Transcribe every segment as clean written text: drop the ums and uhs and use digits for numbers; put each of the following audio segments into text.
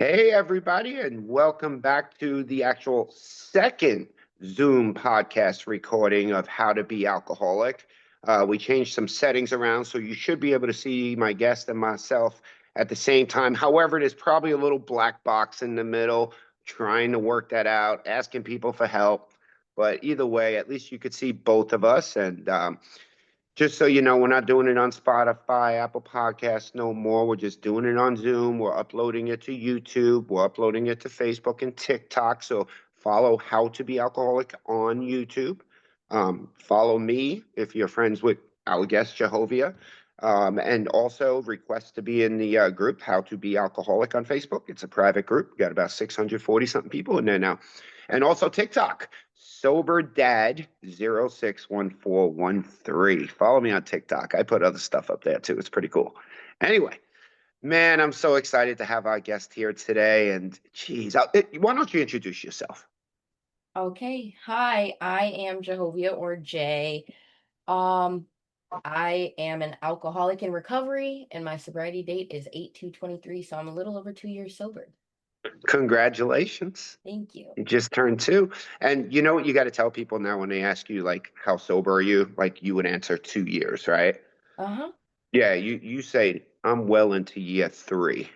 Hey, everybody, and welcome back to the actual second Zoom podcast recording of How to Be Alcoholic. We changed some settings around, so you should be able to see my guest and myself at the same time. However, there's probably a little black box in the middle, trying to work that out, asking people for help. But either way, at least you could see both of us. And just so you know, we're not doing it on Spotify, Apple Podcasts no more. We're just doing it on Zoom. We're uploading it to YouTube. We're uploading it to Facebook and TikTok. So follow How to Be Alcoholic on YouTube. Follow me if you're friends with our guest, Jehovia. And also request to be in the group, How to Be Alcoholic on Facebook. It's a private group. We got about 640 something people in there now. And also TikTok. Sober Dad 061413. Follow me on TikTok. I put other stuff up there too. It's pretty cool. Anyway, man, I'm so excited to have our guest here today. And geez, why don't you introduce yourself? Okay. Hi, I am Jehovia or Jay. Um, I am an alcoholic in recovery and my sobriety date is 8/2/23, so I'm a little over 2 years sober. Congratulations. Thank you. You just turned two. And you know what you got to tell people now when they ask you, like, how sober are you? Like, you would answer 2 years, right? Uh-huh. Yeah, you say, I'm well into year three.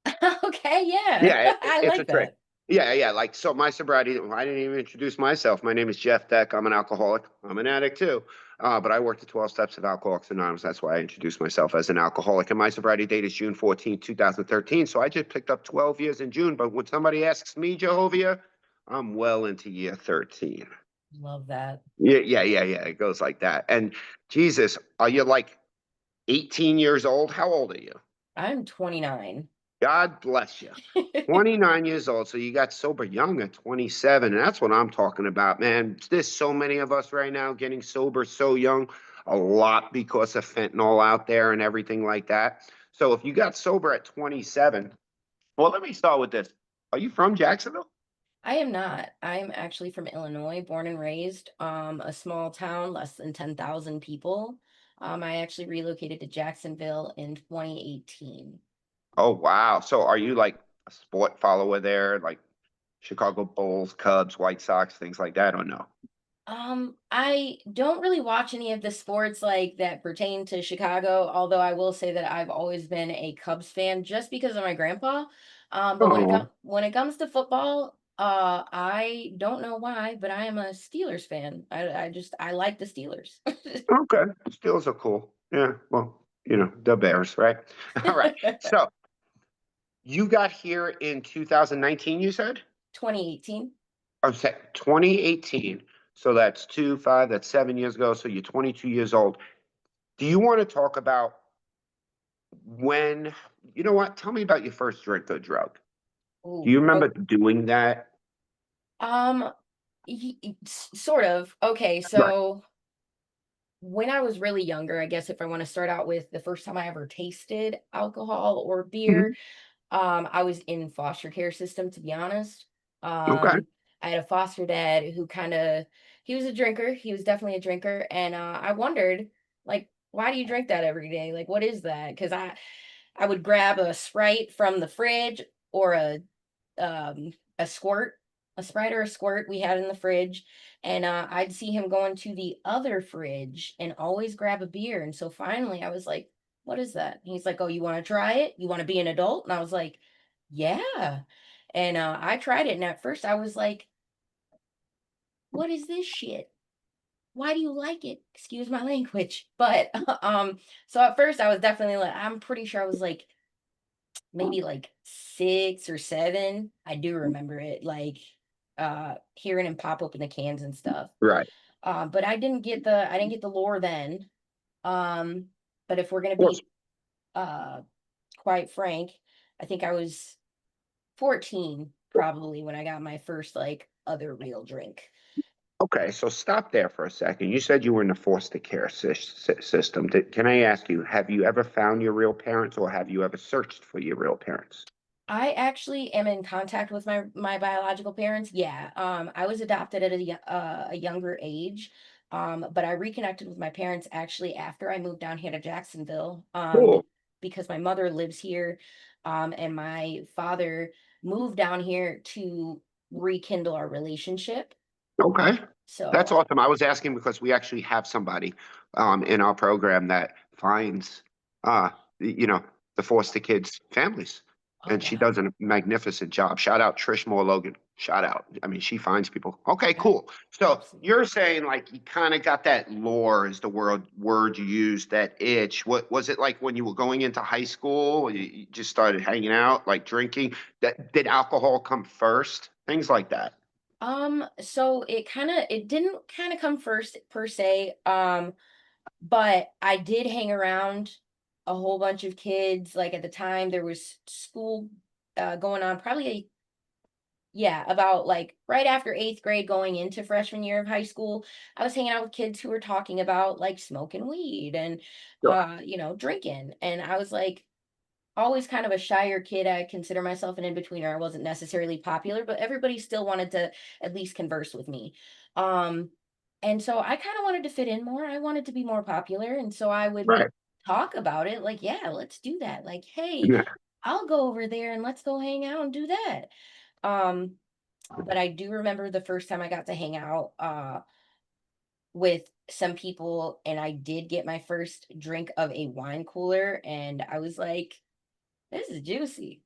Okay, yeah. Yeah, I it's a like trick. that. Yeah, yeah. Like, so my sobriety, I didn't even introduce myself. My name is Jeff Deck. I'm an alcoholic. I'm an addict too. But I worked the 12 steps of Alcoholics Anonymous. That's why I introduced myself as an alcoholic. And my sobriety date is June 14th, 2013. So I just picked up 12 years in June. But when somebody asks me, Jehovia, I'm well into year 13. Love that. Yeah, yeah, yeah, yeah. It goes like that. And Jesus, are you like 18 years old? How old are you? I'm 29. God bless you. 29 years old. So you got sober young at 27. And that's what I'm talking about, man. There's so many of us right now getting sober so young, a lot because of fentanyl out there and everything like that. So if you got sober at 27, well, let me start with this. Are you from Jacksonville? I am not. I'm actually from Illinois, born and raised, a small town, less than 10,000 people. I actually relocated to Jacksonville in 2018. Oh, wow. So are you like a sport follower there, like Chicago Bulls, Cubs, White Sox, things like that, or no? I don't really watch any of the sports like that pertain to Chicago, although I will say that I've always been a Cubs fan just because of my grandpa. But Oh, when it comes to football, I don't know why, but I am a Steelers fan. I like the Steelers. okay. Steelers are cool. Yeah, well, the Bears, right? All right. So you got here in 2019, you said? 2018. I'm saying 2018. So that's 5, that's 7 years ago. So you're 22 years old. Do you want to talk about when, you know what? Tell me about your first drink or drug. Do you Ooh. remember doing that? Um, sort of. Okay, Right. so when I was really younger, I guess if I want to start out with the first time I ever tasted alcohol or beer, Mhm. I was in foster care system, to be honest. Okay. I had a foster dad who he was a drinker. He was definitely a drinker, and I wondered, like, why do you drink that every day? Like, what is that? Because I would grab a Sprite from the fridge or a squirt, a Sprite or a squirt we had in the fridge, and I'd see him going to the other fridge and always grab a beer. And so finally, I was like, "What is that?" And he's like, "Oh, you want to try it? You want to be an adult?" And I was like, "Yeah." And I tried it, and at first I was like, "What is this shit? Why do you like it?" Excuse my language. But so at first I was definitely like, I'm pretty sure I was like maybe like 6 or 7. I do remember it, like, hearing him pop open the cans and stuff. Right. But I didn't get the lore then. Um, but if we're gonna Well, be, uh, quite frank, I think I was 14 probably when I got my first, like, other real drink. okay. So stop there for a second. You said you were in the foster care system. Can I ask you, have you ever found your real parents or have you ever searched for your real parents? I actually am in contact with my biological parents. Yeah, I was adopted at a younger age, but I reconnected with my parents actually after I moved down here to Jacksonville. Cool. because my mother lives here, and my father moved down here to rekindle our relationship. Okay. That's So, awesome. I was asking because we actually have somebody in our program that finds you know, the foster kids families. oh And she wow, does a magnificent job. Shout out Trish Moore Logan. Shout out. I mean, she finds people. Okay, ab- cool. So absolutely. you're saying like you kind of got that lore is the word you used, that itch. What was it like when you were going into high school? You just started hanging out, like drinking. That did alcohol come first? Things like that. So it didn't kind of come first per se. But I did hang around a whole bunch of kids. Like at the time there was school going on, probably yeah, about like right after 8th grade going into freshman year of high school. I was hanging out with kids who were talking about like smoking weed and Sure. drinking. And I was like always kind of a shyer kid. I consider myself an in-betweener. I wasn't necessarily popular, but everybody still wanted to at least converse with me. Um, and so I kind of wanted to fit in more. I wanted to be more popular. And so I would Right. talk about it like, yeah, let's do that. Like, hey, Yeah. I'll go over there and let's go hang out and do that. Um, but I do remember the first time I got to hang out with some people and I did get my first drink of a wine cooler and I was like, this is juicy.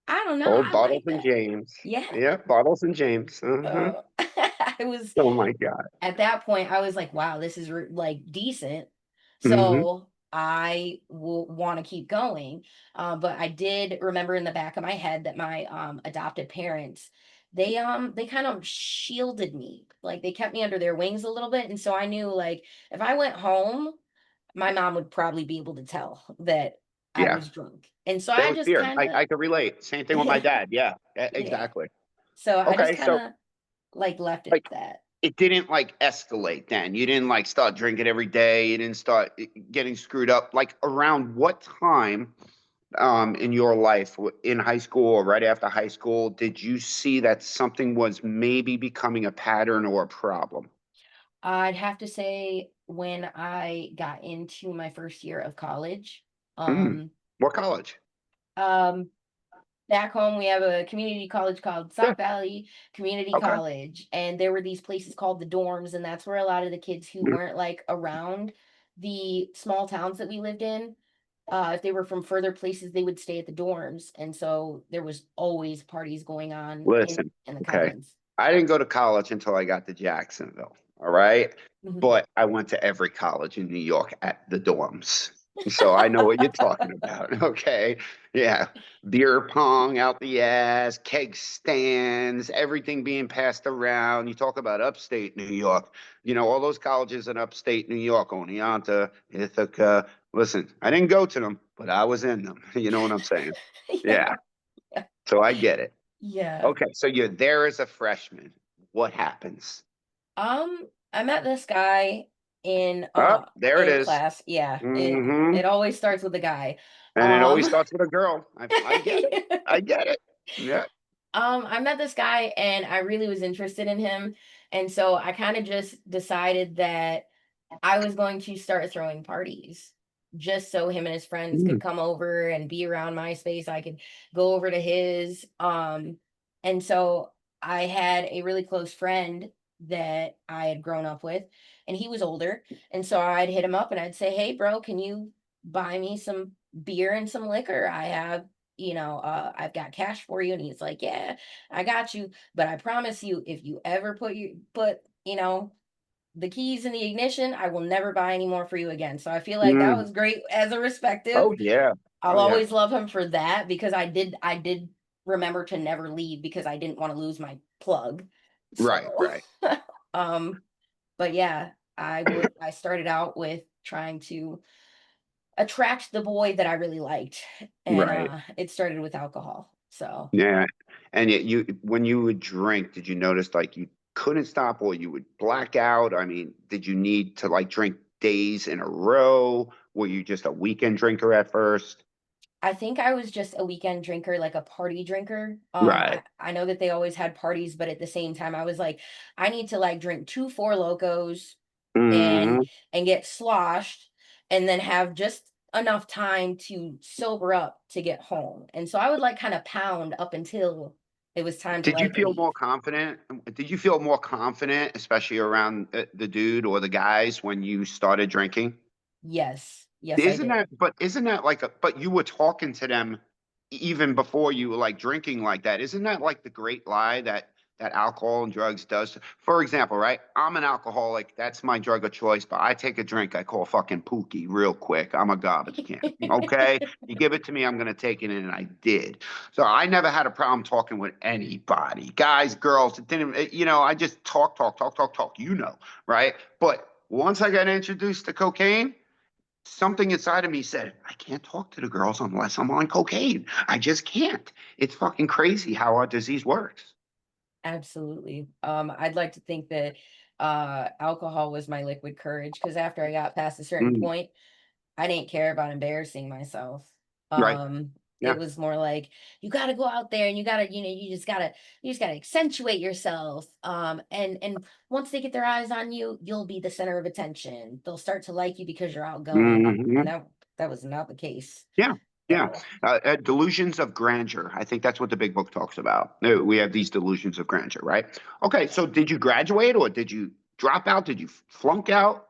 I don't know, Old I Bottles like and that. James. Yeah. Yeah, Bottles and James. Uh-huh. I was Oh my God. at that point, I was like, wow, this is like decent. Hmm. So I will want to keep going. But I did remember in the back of my head that my adopted parents, they kind of shielded me. Like they kept me under their wings a little bit. And so I knew like if I went home, my mom would probably be able to tell that I Yeah. was drunk. And so There I was just fear. kind I of, I could relate. Same thing with my yeah, dad. Yeah, yeah. exactly. So I just Okay, kind so of like left it like at that. it didn't like escalate then. You didn't like start drinking every day. You didn't start getting screwed up. Like around what time in your life in high school or right after high school did you see that something was maybe becoming a pattern or a problem? I'd have to say when I got into my first year of college, Mm. um, What college? um, back home we have a community college called Yeah. Sauk Valley Community Okay. College, and there were these places called the dorms, and that's where a lot of the kids who Mm. weren't like around the small towns that we lived in, if they were from further places, they would stay at the dorms, and so there was always parties going on Listen, in the okay. commons. I didn't go to college until I got to Jacksonville. All right. Mhm. But I went to every college in New York at the dorms. So I know what you're talking about. Okay. Yeah. Beer pong out the ass, keg stands, everything being passed around. You talk about upstate New York, all those colleges in upstate New York, Oneonta, Ithaca. Listen, I didn't go to them, but I was in them. You know what I'm saying? Yeah, Yeah. So I get it. yeah. Okay, so you're there as a freshman. What happens? I met this guy Oh, there it in is. class. Yeah, Mm-hmm. it always starts with a guy. And it always Um starts with a girl. I get it. I get it. Yeah. I met this guy and I really was interested in him. And so I kind of just decided that I was going to start throwing parties just so him and his friends could Mm, come over and be around my space. I could go over to his. And so I had a really close friend that I had grown up with, and he was older. And so I'd hit him up and I'd say, hey, bro, can you buy me some beer and some liquor? I have, I've got cash for you. And he's like, yeah, I got you. But I promise you, if you ever the keys in the ignition, I will never buy any more for you again. So I feel like that mm. was great as a respective. Oh yeah. Oh I'll yeah. always love him for that because I did remember to never leave because I didn't want to lose my plug. Right, So right, um but yeah, I started out with trying to attract the boy that I really liked and right. it started with alcohol. So Yeah. And yet when you would drink, did you notice like you couldn't stop or you would black out? I mean, did you need to like drink days in a row? Were you just a weekend drinker at first? I think I was just a weekend drinker, like a party drinker. Right. I know that they always had parties, but at the same time, I was like, I need to like drink two Four Locos and Hmm. get sloshed, and then have just enough time to sober up to get home. And so I would like kind of pound up until it was time to Did you like feel more leave. confident? Did you feel more confident, especially around the dude or the guys when you started drinking? Yes. Yes, I Isn't did. that, but isn't that like a, but you were talking to them even before you were like drinking like that. Isn't that like the great lie that alcohol and drugs does? For example, right? I'm an alcoholic. That's my drug of choice, but I take a drink. I call fucking Pookie real quick. I'm a garbage can. Okay. You give it to me, I'm going to take it. And I did. So I never had a problem talking with anybody, guys, girls. It didn't, I just talk, talk, talk, talk, talk, right? But once I got introduced to cocaine, something inside of me said, I can't talk to the girls unless I'm on cocaine. I just can't. It's fucking crazy how our disease works. Absolutely. I'd like to think that alcohol was my liquid courage because after I got past a certain Mm, point, I didn't care about embarrassing myself. right. It Yeah. was more like you got to go out there and you got to, you just got to accentuate yourself. And once they get their eyes on you, you'll be the center of attention. They'll start to like you because you're outgoing, and Hmm. that was not the case Yeah. at Yeah. all. Delusions of grandeur. I think that's what the big book talks about. We have these delusions of grandeur, right? Okay. So did you graduate or did you drop out? Did you flunk out?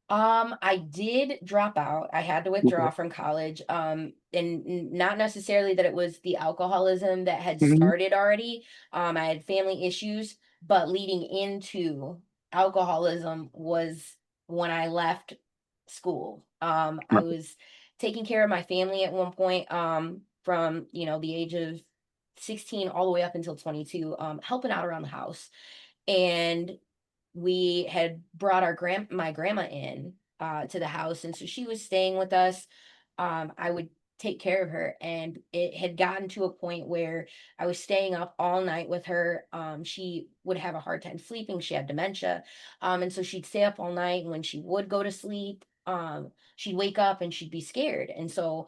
I did drop out. I had to Okay. withdraw from college. And not necessarily that it was the alcoholism that had Hmm. started already. I had family issues, but leading into alcoholism was when I left school. I Right. was taking care of my family at one point, from, the age of 16 all the way up until 22, helping out around the house. And we had brought my grandma in to the house, and so she was staying with us. I would take care of her, and it had gotten to a point where I was staying up all night with her. She would have a hard time sleeping. She had dementia, and so she'd stay up all night. And when she would go to sleep, she'd wake up and she'd be scared, and so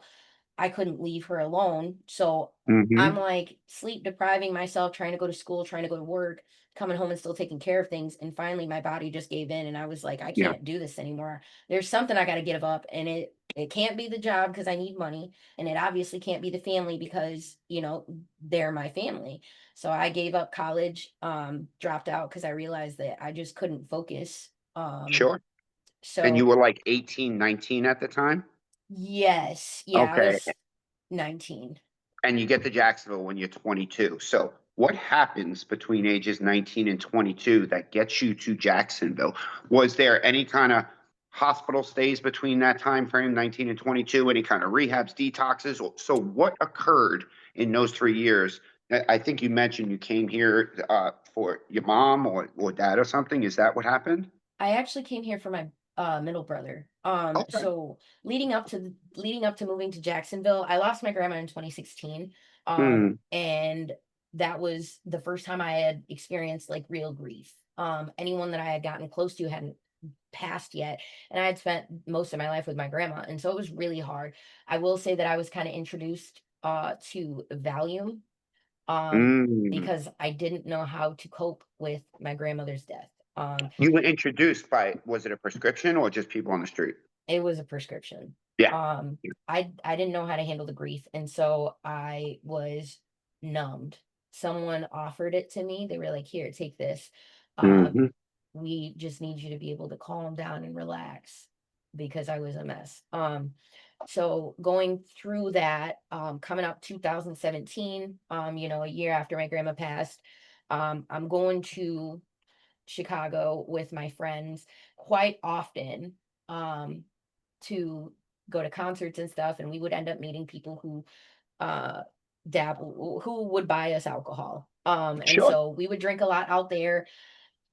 I couldn't leave her alone. So I'm Hmm. like sleep depriving myself, trying to go to school, trying to go to work, coming home and still taking care of things. And finally my body just gave in and I was like, I Yeah. can't do this anymore. There's something I gotta give up. And it can't be the job because I need money. And it obviously can't be the family because, they're my family. So I gave up college, dropped out because I realized that I just couldn't focus. Sure. And you So were like 18, 19 at the time? yes, yeah, I Okay. was 19. And you get to Jacksonville when you're 22. So what happens between ages 19 and 22 that gets you to Jacksonville? Was there any kind of hospital stays between that time frame, 19 and 22? Any kind of rehabs, detoxes? So what occurred in those 3 years? I think you mentioned you came here for your mom or dad or something. Is that what happened? I actually came here for my middle brother. Okay. So leading up to moving to Jacksonville, I lost my grandma in 2016. Hmm. And that was the first time I had experienced like real grief. Anyone that I had gotten close to hadn't passed yet, and I had spent most of my life with my grandma, and so it was really hard. I will say that I was kind of introduced to Valium, um, Mm. because I didn't know how to cope with my grandmother's death. You were introduced by, was it a prescription or just people on the street? It was a prescription. Yeah. Um, I didn't know how to handle the grief, and so I was numbed. Someone offered it to me. They were like, "Here, take this. Hmm. We just need you to be able to calm down and relax," because I was a mess. So going through that, coming up 2017, a year after my grandma passed, I'm going to Chicago with my friends quite often, um, to go to concerts and stuff, and we would end up meeting people who uh dabble who would buy us alcohol. And Sure. so we would drink a lot out there,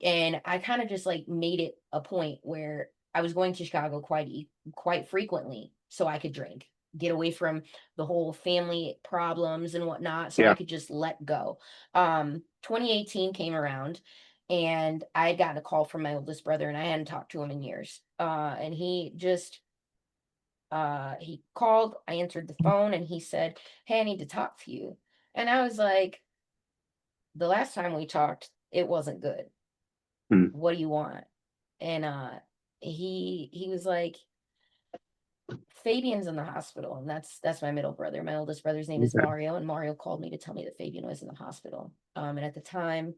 and I kind of just like made it a point where I was going to Chicago quite frequently so I could drink, get away from the whole family problems and whatnot, so I Yeah. could just let go. 2018 came around, and I had gotten a call from my oldest brother, and I hadn't talked to him in years. And he called, I answered the phone, and he said, "Hey, I need to talk to you." And I was like, "The last time we talked, it wasn't good. Mm. What do you want?" And he was like, Fabian's in the hospital, and that's my middle brother. My oldest brother's name is Okay. Mario, and Mario called me to tell me that Fabian was in the hospital. And at the time,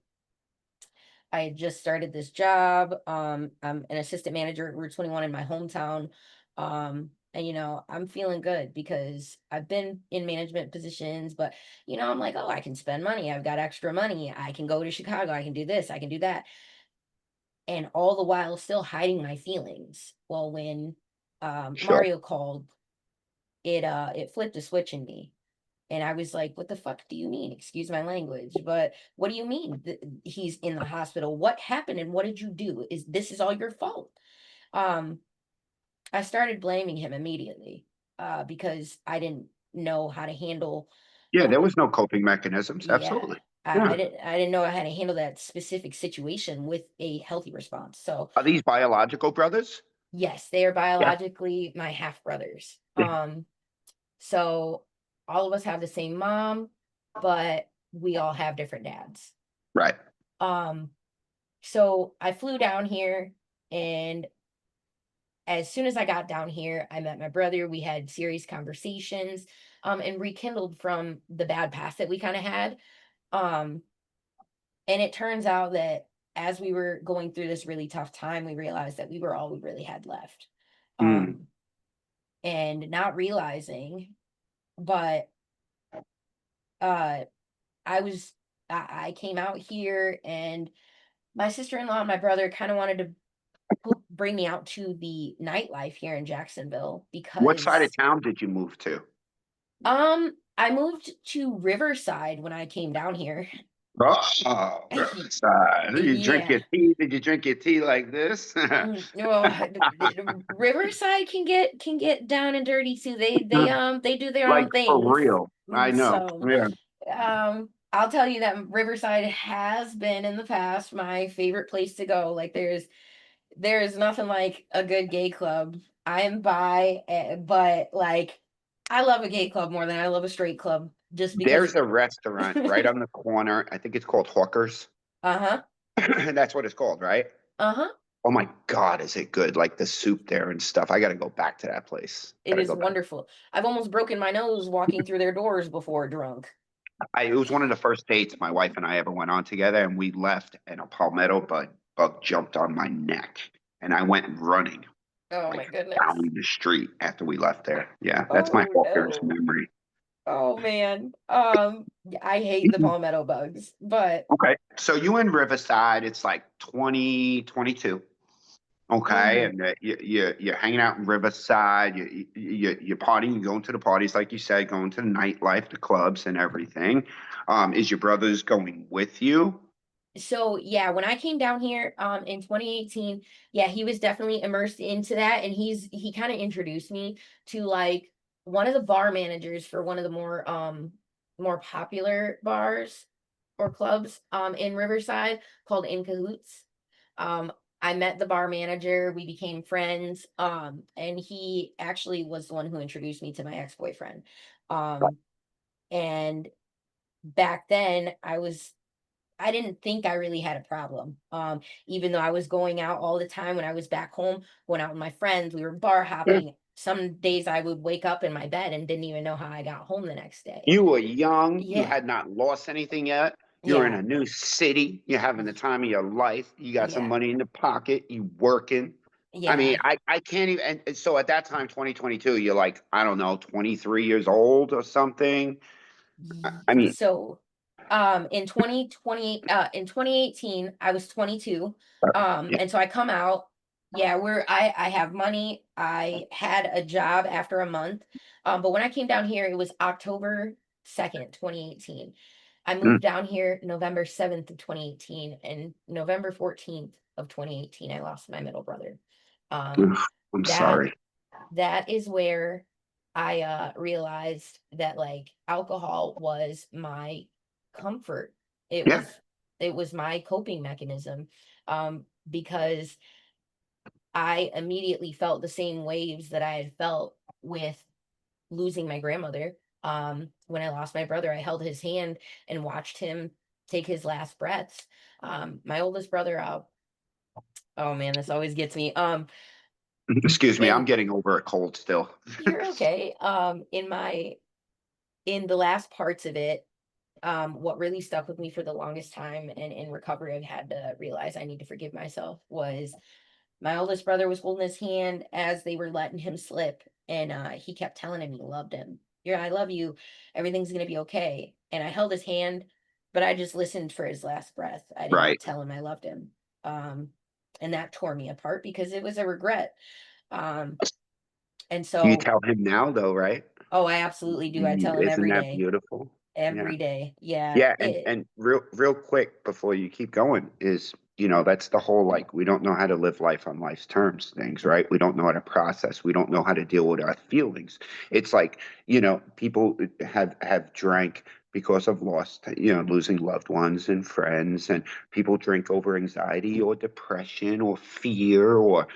I had just started this job. I'm an assistant manager at Route 21 in my hometown. And I'm feeling good because I've been in management positions, but I'm like, oh, I can spend money. I've got extra money. I can go to Chicago. I can do this. I can do that. And all the while still hiding my feelings. Well, when Sure. Mario called, it flipped a switch in me. And I was like, what the fuck do you mean? Excuse my language, but what do you mean he's in the hospital? What happened and what did you do? Is all your fault? Um, I started blaming him immediately because I didn't know how to handle Yeah, uh, there was no coping mechanisms. yeah. Absolutely. I Yeah. didn't know how to handle that specific situation with a healthy response. So Are these biological brothers? yes, they are Yeah. biologically my half brothers. Yeah. So all of us have the same mom, but we all have different dads. Right. Um, so I flew down here, and as soon as I got down here, I met my brother. We had serious conversations, and rekindled from the bad past that we kind of had. Um, and it turns out that as we were going through this really tough time, we realized that we were all we really had left. Mm. Um, and not realizing, but uh I was I came out here, and my sister-in-law and my brother kind of wanted to bring me out to the nightlife here in Jacksonville What side of because town did you move to? I moved to Riverside when I came down here. Oh, Riverside. Did you drink Yeah. your tea? Did you drink your tea like this? No, Riverside can get down and dirty too. They do their Like own for things. real. I know. So Yeah. I'll tell you that Riverside has been in the past my favorite place to go. Like there's nothing like a good gay club. I'm bi, but like I love a gay club more than I love a straight club just because. There's a restaurant right on the corner. I think it's called Hawkers. Uh-huh. That's what it's called, right? Uh-huh. Oh my God, is it good? Like the soup there and stuff. I got to go back to that place. Got It to is go back. wonderful. I've almost broken my nose walking through their doors before drunk. It was one of the first dates my wife and I ever went on together, and we left, and a palmetto bug jumped on my neck, and I went running Oh my like down goodness. the street after we left there. Yeah, that's my Oh Hawkers no. memory. Oh man. Yeah, I hate the palmetto bugs, but Okay, so you in Riverside? It's like 2022. Okay, mhm. and you're hanging out in Riverside. You're partying. You're going to the parties, like you said, going to the nightlife, the clubs, and everything. Is your brothers going with you? So yeah, when I came down here in 2018, yeah, he was definitely immersed into that, and he kind of introduced me to like one of the bar managers for one of the more popular bars or clubs in Riverside called In Cahoots. Um I met the bar manager, we became friends, and he actually was the one who introduced me to my ex-boyfriend. Um and back then I didn't think I really had a problem. Even though I was going out all the time when I was back home, going out with my friends, we were bar hopping. Some days I would wake up in my bed and didn't even know how I got home the next day. You were young. You Yeah, had not lost anything yet. You're in yeah, a new city. You're having the y- time of your life. You got some yeah, money in the pocket. You working. I mean, yeah. I can't even. And so at that time, 2022, you're like, I don't know, 23 years old or something. I mean, So, in 2018, I was 22. yeah. And so I come out, yeah, I have money. I had a job after a month. But when I came down here, it was October 2nd, 2018. I Mm, moved down here November 7th of 2018, and November 14th of 2018, I lost my middle brother. Um, I'm that sorry. that is where I realized that like alcohol was my comfort. It Yeah. was it was my coping mechanism because I immediately felt the same waves that I had felt with losing my grandmother. When I lost my brother, I held his hand and watched him take his last breaths. My oldest brother, oh man, this always gets me. Excuse me, I'm In getting over a cold still. You're okay. In the last parts of it, what really stuck with me for the longest time and in recovery I've had to realize I need to forgive myself was my oldest brother was holding his hand as they were letting him slip, and he kept telling him he loved him. Yeah, I love you. Everything's gonna be okay. And I held his hand, but I just listened for his last breath. I didn't Right. tell him I loved him. Um, and that tore me apart because it was a regret. Um, and You so, tell him now though, right? oh, I absolutely do. I tell him Isn't every that day. beautiful? Yeah. Every day. Yeah. Yeah, and real quick before you keep going is, that's the whole like we don't know how to live life on life's terms things, right? We don't know how to process. We don't know how to deal with our feelings. It's like, people have drank because of loss, losing loved ones and friends, and people drink over anxiety or depression or fear or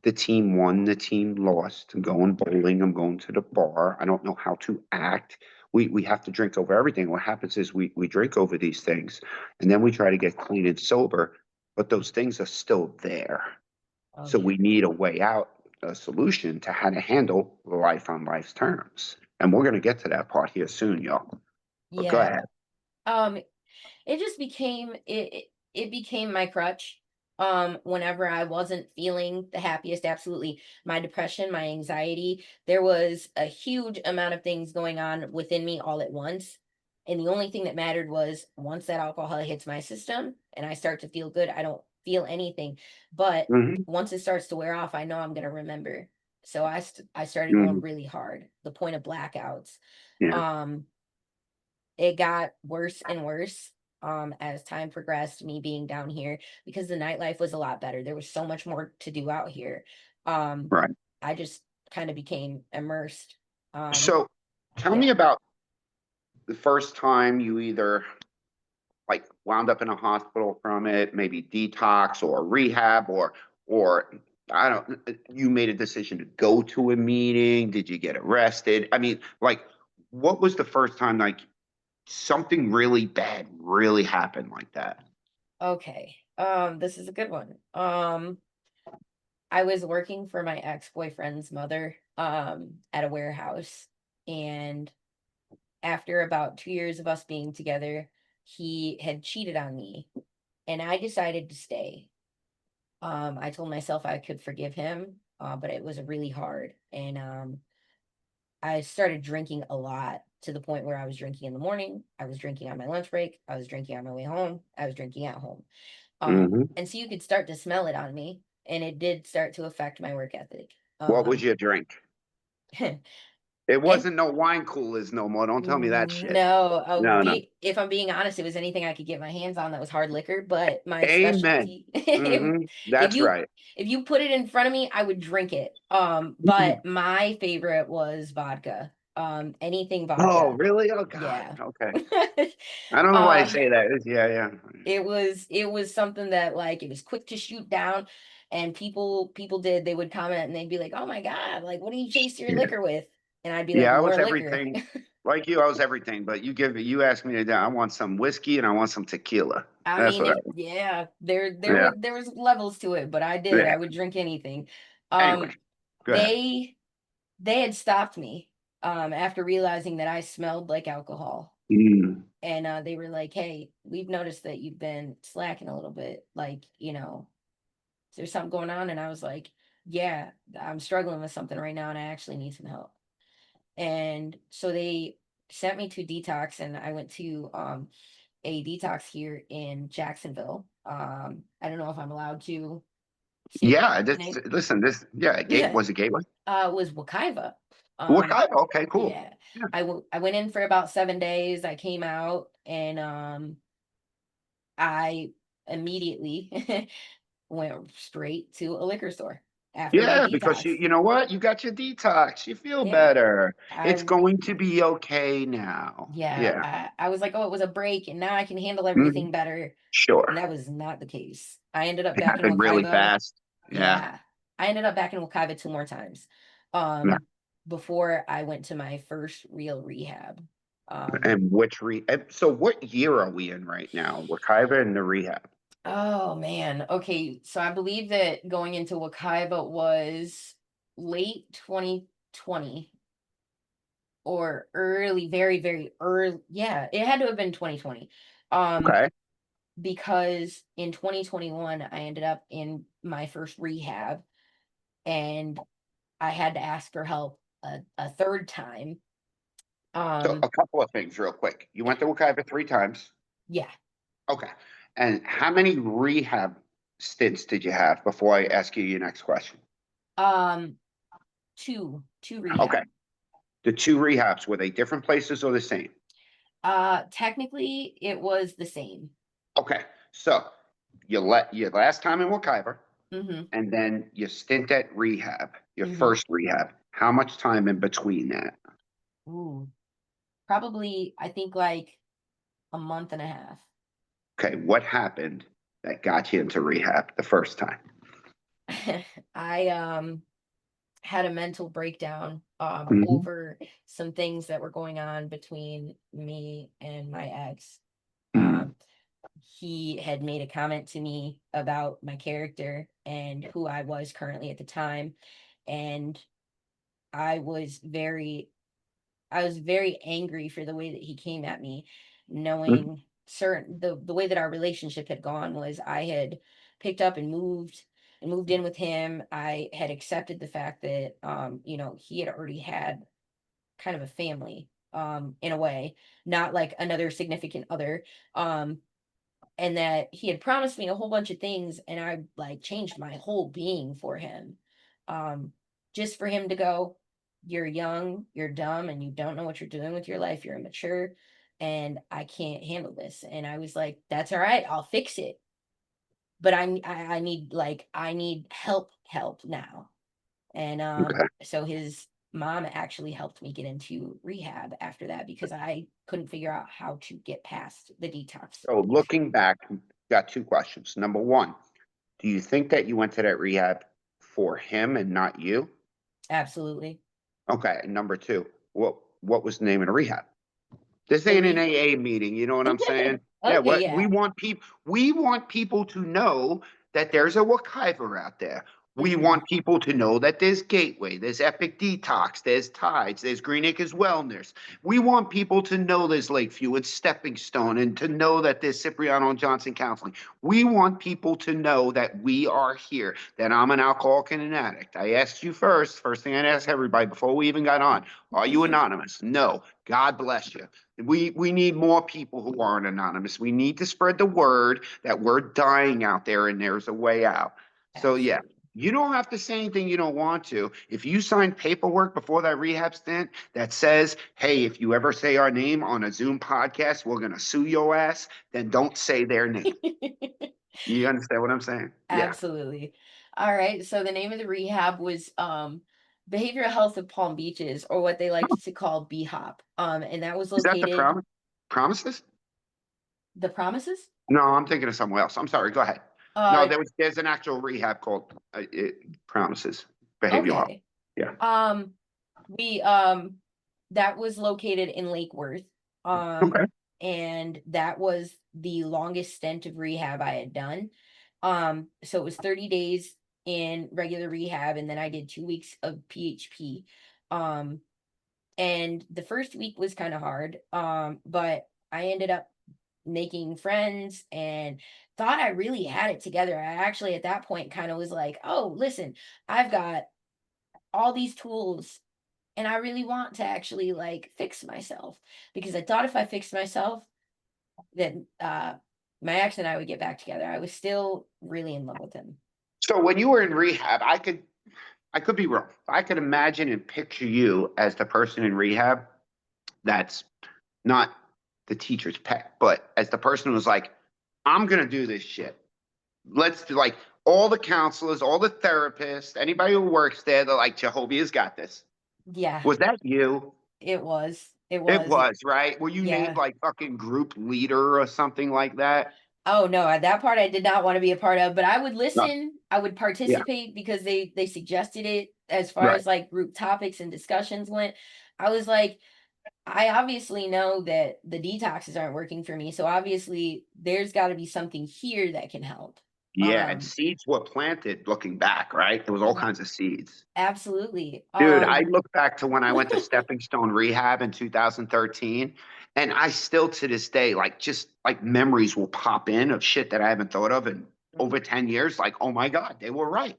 the team won, the team lost. I'm going bowling, I'm going to the bar. I don't know how to act. We have to drink over everything. What happens is we drink over these things and then we try to get clean and sober, but those things are still there. oh So yeah. we need a way out, a solution to how to handle life on life's terms. And we're going to get to that part here soon, y'all. But go Yeah. ahead. Um, it just became it became my crutch. Whenever I wasn't feeling the happiest, absolutely. My depression, my anxiety, there was a huge amount of things going on within me all at once. And the only thing that mattered was once that alcohol hits my system and I start to feel good, I don't feel anything. But Hmm. once it starts to wear off, I know I'm gonna remember. So I started Hmm. going really hard, the point of blackouts. Yeah. Um, it got worse and worse as time progressed, me being down here because the nightlife was a lot better. There was so much more to do out here. Um, Right. I just kind of became immersed. Um, So tell me yeah. about the first time you either like wound up in a hospital from it, maybe detox or rehab or I don't you made a decision to go to a meeting, did you get arrested? I mean, like what was the first time like something really bad really happened like that? Okay. This is a good one. I was working for my ex-boyfriend's mother at a warehouse, and after about 2 years of us being together, he had cheated on me, and I decided to stay. I told myself I could forgive him, but it was really hard. And I started drinking a lot to the point where I was drinking in the morning, I was drinking on my lunch break, I was drinking on my way home, I was drinking at home. Hmm. And so you could start to smell it on me, and it did start to affect my work ethic. What was your drink? And It wasn't no wine coolers no more. Don't tell me that shit. no, No, no. if I'm being honest, it was anything I could get my hands on that was hard liquor, but my Amen. specialty, if That's you right. put it in front of me, I would drink it. But my favorite was vodka. Anything Oh, vodka. really? Oh God. Yeah. Okay. I don't know why I uh say that. Yeah, yeah. it was something that, like, it was quick to shoot down, and they would comment and they'd be like, "Oh my god, like, what do you chase your Yeah. liquor with?" And I'd be like, Yeah, I was "More liquor." everything. Like you, I was everything. But you asked me to. I want some whiskey and I want some tequila. I That's mean, what I if want. yeah, Yeah. there was levels to it, but Yeah. I would drink anything. Anyway, Um, go ahead. they they had stopped me after realizing that I smelled like alcohol. Mm, And they were like, "Hey, we've noticed that you've been slacking a little bit. Like, is there something going on?" And I was like, "Yeah, I'm struggling with something right now and I actually need some help." And so they sent me to detox, and I went to a detox here in Jacksonville. I don't know if I'm allowed to say yeah. the name. Listen. Yeah. Yeah, Was a gateway. it was Wakaiva. What Um, kind? Okay. Cool. yeah, Yeah. I went in for about 7 days. I came out, and I immediately went straight to a liquor store after my Yeah, because detox. you know what? You got your detox. You feel Yeah, better. It's I going to be okay now. yeah, Yeah. I was like, "Oh, it was a break, and now I can handle Mhm. everything better." Sure. And that was not the case. I ended up It back in happened really Wakaiva. fast. Yeah. Yeah, I ended up back in Wakaiva 2 more times, Yeah. um, before I went to my first real rehab. Um, And so what year are we in right now? Wakaiba and the rehab. oh man, okay, so I believe that going into Wakaiva was late 2020 or early, very, very early. Yeah, it had to have been 2020. Um, Okay. because in 2021, I ended up in my first rehab and I had to ask for help a third time. So Um, a couple of things real quick. You went to Wekiva 3 times. yeah. Okay. And how many rehab stints did you have before I ask you your next question? Um, two Okay. rehab. The two rehabs, were they different places or the same? Technically, it was the same. Okay. So you let your last time in Wekiva Mhm, and then your stint at rehab, your mhm. first rehab. How much time in between that? Ooh, probably, I think, like, a month and a half. Okay. What happened that got you into rehab the first time? I, had a mental breakdown, Mhm. over some things that were going on between me and my ex. Mhm. Um, he had made a comment to me about my character and who I was currently at the time, and I was very I was very angry for the way that he came at me, Mhm. knowing the way that our relationship had gone was I had picked up and moved in with him. I had accepted the fact that he had already had kind of a family in a way, not like another significant other. And that he had promised me a whole bunch of things and I like changed my whole being for him. Um just for him to go, you're young, you're dumb and you don't know what you're doing with your life, you're immature and I can't handle this. And I was like, that's all right, I'll fix it. But I need I need help now. And Okay. so his mom actually helped me get into rehab after that because I couldn't figure out how to get past the detox So addiction. looking back, got two questions. Number one, do you think that you went to that rehab for him and not you? Absolutely. Okay. And number two, what was the name of the rehab? This The ain't an re AA meeting, you know what I'm saying? Yeah, Okay, what yeah. we want people to know that there's a Wakiver out there. We Mhm. want people to know that there's Gateway, there's Epic Detox, there's Tides, there's Green Acres Wellness. We want people to know there's Lakeview and Stepping Stone and to know that there's Cipriano and Johnson Counseling. We want people to know that we are here, that I'm an alcoholic and an addict. I asked you first thing I asked everybody before we even got on, are you anonymous? No. God bless you. We need more people who aren't anonymous. We need to spread the word that we're dying out there and there's a way out. So yeah, Absolutely. you don't have to say anything you don't want to. If you sign paperwork before that rehab stint that says, "Hey, if you ever say our name on a Zoom podcast, we're gonna sue your ass," then don't say their name. You understand what I'm saying? Yeah. Absolutely. All right, so the name of the rehab was, Behavioral Health of Palm Beaches, or what they liked to call BHOP, and that was Is that the located promises? The Promises? No, I'm thinking of somewhere else. I'm sorry. Go ahead. No, Uh, there's an actual rehab called Promises Behavioral Health. okay. Yeah. Um, we, that was located in Lake Worth, Okay. and that was the longest stint of rehab I had done. So it was 30 days in regular rehab, and then I did 2 weeks of PHP. Um, and the first week was kind of hard, but I ended up making friends and thought I really had it together. I actually, at that point, kind of was like, oh, listen, I've got all these tools and I really want to actually like fix myself because I thought if I fixed myself, then my ex and I would get back together. I was still really in love with him. So when you were in rehab, I could be wrong. I could imagine and picture you as the person in rehab that's not the teacher's pet, but as the person who's like, I'm gonna do this shit. Let's do like all the counselors, all the therapists, anybody who works there, they're like, Jehovia's got this. Yeah, Was that you? it was. It It was. was, right? Were you named Yeah. like fucking group leader or something like that? Oh no, that part I did not want to be a part of, but I would No. listen, I would Yeah, participate because they suggested it as far right. as like group topics and discussions went. I was like, I obviously know that the detoxes aren't working for me, so obviously there's got to be something here that can help. Yeah, and Um, seeds were planted looking back, right? There was all y- kinds of seeds. absolutely. Dude, I look back to when I went to Stepping Stone Rehab in 2013, and I still to this day, like just like memories will pop in of shit that I haven't thought of in over 10 years. Like, oh my God, they were right.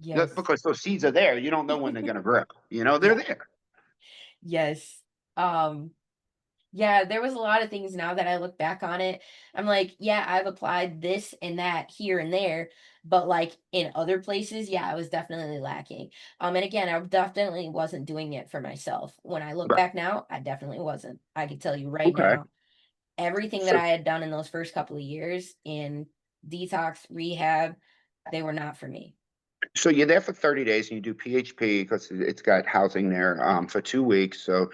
Yes. Because those seeds are there. You don't know when they're gonna grow. They're Yeah. there. Yes. Um, Yeah, there was a lot of things now that I look back on it. I'm like, yeah, I've applied this and that here and there, but like in other places, yeah, I was definitely lacking. And again, I definitely wasn't doing it for myself. When I look Right. back now, I definitely wasn't. I can tell you right Okay. now, everything that So I had done in those first couple of years in detox, rehab, they were not for me. So you're there for 30 days and you do PHP because it's got housing there for 2 weeks. So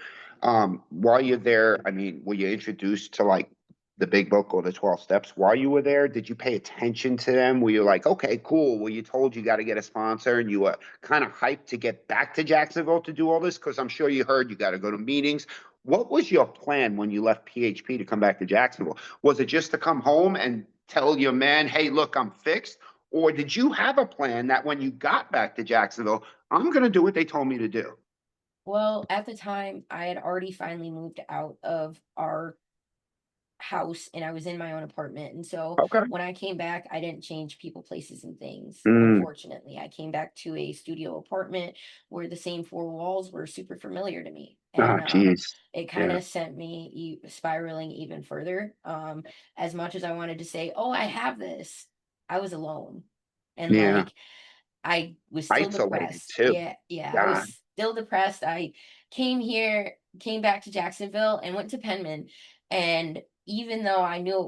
while you're there, I mean, were you introduced to like the big book or the 12 steps while you were there? Did you pay attention to them? Were you like, okay, cool. Were you told you got to get a sponsor and you were kind of hyped to get back to Jacksonville to do all this? Because I'm sure you heard you got to go to meetings. What was your plan when you left PHP to come back to Jacksonville? Was it just to come home and tell your man, hey, look, I'm fixed? Or did you have a plan that when you got back to Jacksonville, I'm going to do what they told me to do? Well, at the time, I had already finally moved out of our house and I was in my own apartment. And so Okay. when I came back, I didn't change people, places, and things. Mm. Unfortunately, I came back to a studio apartment where the same four walls were super familiar to me. Oh, And geez. it kind Yeah. of sent me spiraling even further. As much as I wanted to say, oh, I have this, I was alone. And Yeah. like, I was still Isolated depressed. too. Yeah, I God. was still depressed. I came back to Jacksonville and went to Penman. And even though I knew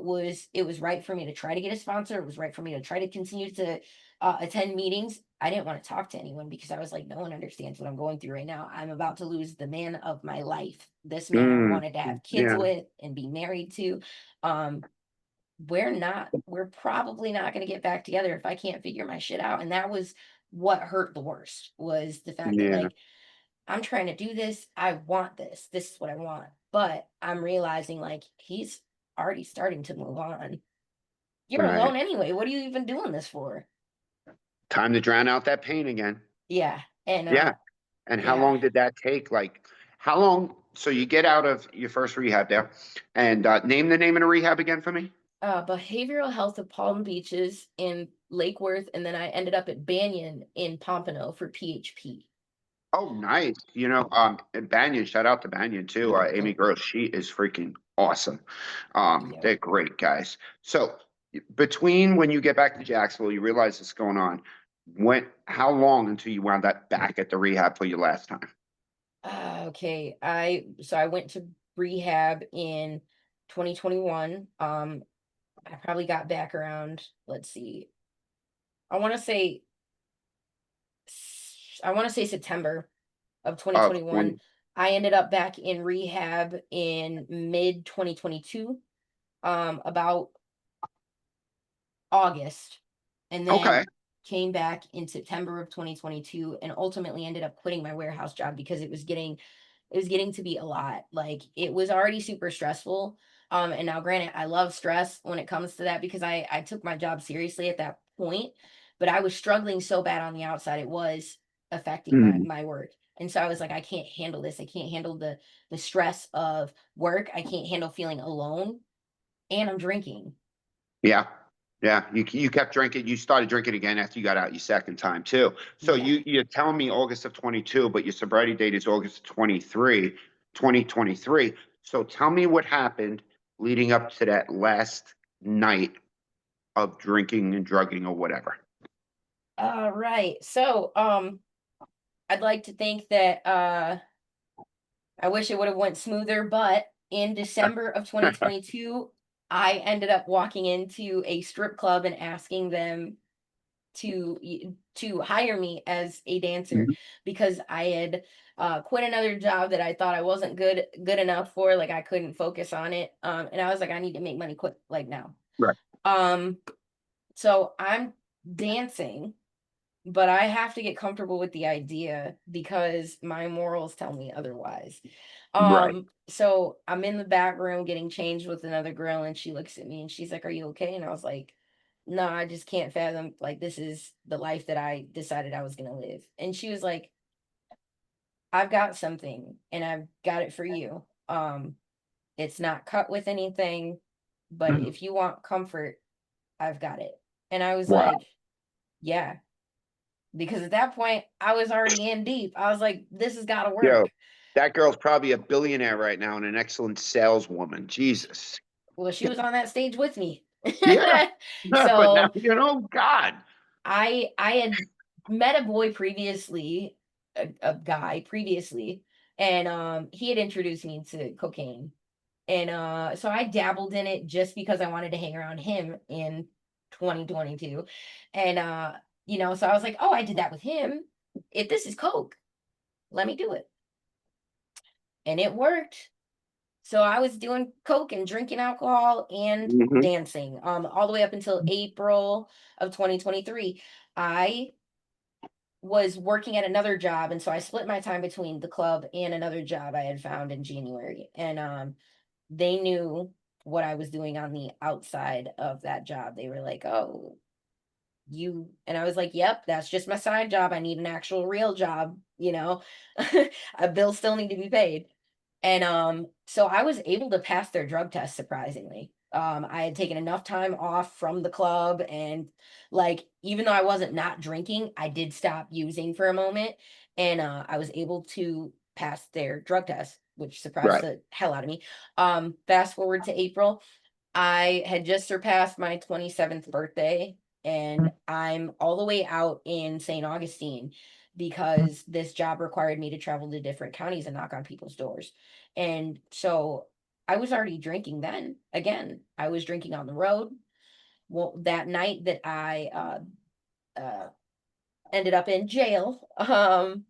it was right for me to try to get a sponsor, it was right for me to try to continue to attend meetings. I didn't want to talk to anyone because I was like, no one understands what I'm going through right now. I'm about to lose the man of my life. This man I Mm. wanted to have kids Yeah. with and be married to. Um, we're probably not going to get back together if I can't figure my shit out. And that was what hurt the worst, was the fact that Yeah. like I'm trying to do this, I want this, this is what I want, but I'm realizing like he's already starting to move on. You're Right. alone anyway, what are you even doing this for? Time to drown out that pain again. Yeah. And Yeah. And how yeah, long did that take? Like, how long? So you get out of your first rehab there, and name the name of the rehab again for me. behavioral health of Palm Beaches in Lake Worth, and then I ended up at Banyan in Pompano for PHP. Oh, nice. And Banyan, shout out to Banyan too. Amy Mm, Gross, she is freaking awesome. yeah. They're great guys. So between when you get back to Jacksonville, you realize what's going on. How long until you wound up back at the rehab for your last time? Okay. I went to rehab in 2021. I probably got back around, let's see. I want to say I want to say September of Of 2021. 20. I ended up back in rehab in mid 2022, about August, and then Okay. came back in September of 2022 and ultimately ended up quitting my warehouse job because it was getting to be a lot. Like it was already super stressful. And now granted, I love stress when it comes to that because I took my job seriously at that point, but I was struggling so bad on the outside, it was affecting my Mm, my work. And so I was like, I can't handle this. I can't handle the stress of work. I can't handle feeling alone. And I'm drinking. yeah. Yeah. You kept drinking. You started drinking again after you got out your second time too. So Yeah. you're telling me August of 22, but your sobriety date is August of 23, 2023. So tell me what happened leading up to that last night of drinking and drugging or whatever. All right. So I'd like to think that I wish it would have went smoother, but in December of 2022, I ended up walking into a strip club and asking them to hire me as a dancer Mhm. because I had quit another job that I thought I wasn't good enough for, like I couldn't focus on it. And I was like, I need to make money quick, like now. Right. Um, so I'm dancing, but I have to get comfortable with the idea because my morals tell me otherwise. Right. So I'm in the back room getting changed with another girl, and she looks at me and she's like, "Are you okay?" And I was like, no, I just can't fathom, like, this is the life that I decided I was gonna live. And she was like, I've got something and I've got it for you. It's not cut with anything, but Mm. if you want comfort, I've got it. And I was Wow. like, yeah, because at that point I was already in deep. I was like, this has got to Yo, work. that girl's probably a billionaire right now and an excellent saleswoman. Jesus. Well, she was on that stage with me. Yeah. But now, So God. I had met a boy previously, a guy previously, and he had introduced me to cocaine. And so I dabbled in it just because I wanted to hang around him in 2022. And so I was like, "Oh, I did that with him. If this is coke, let me do it." And it worked. So I was doing coke and drinking alcohol and Hmm. dancing all the way up until April of 2023. I was working at another job, and so I split my time between the club and another job I had found in January. And they knew what I was doing on the outside of that job. They were like, "Oh, you," and I was like, "Yep, that's just my side job. I need an actual real job, you know. Bills still need to be paid." And so I was able to pass their drug test surprisingly. I had taken enough time off from the club, and like even though I wasn't not drinking, I did stop using for a moment, and I was able to pass their drug test, which surprised Right. the hell out of me. Fast forward to April, I had just surpassed my 27th birthday, and I'm all the way out in St. Augustine because this job required me to travel to different counties and knock on people's doors. And so I was already drinking then. Again, I was drinking on the road. Well, that night that I ended up in jail, I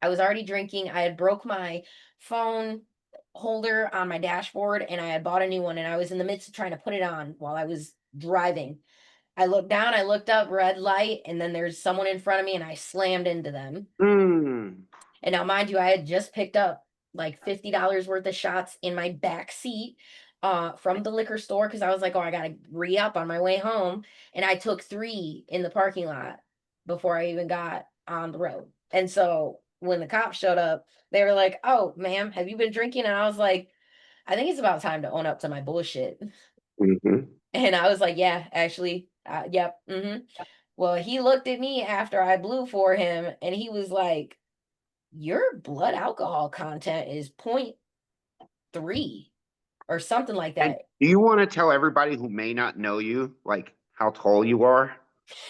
was already drinking. I had broke my phone holder on my dashboard and I had bought a new one, and I was in the midst of trying to put it on while I was driving. I looked down, I looked up, red light, and then there's someone in front of me and I slammed into them. Mm. And now, mind you, I had just picked up like $50 worth of shots in my back seat from the liquor store because I was like, oh, I got to re up on my way home. And I took three in the parking lot before I even got on the road. And so when the cops showed up, they were like, oh, ma'am, have you been drinking? And I was like, I think it's about time to own up to my bullshit. Hmm. And I was like, yeah, actually, yep. Well, he looked at me after I blew for him and he was like, your blood alcohol content is 0.3 or something like And that. do you want to tell everybody who may not know you, like how tall you are?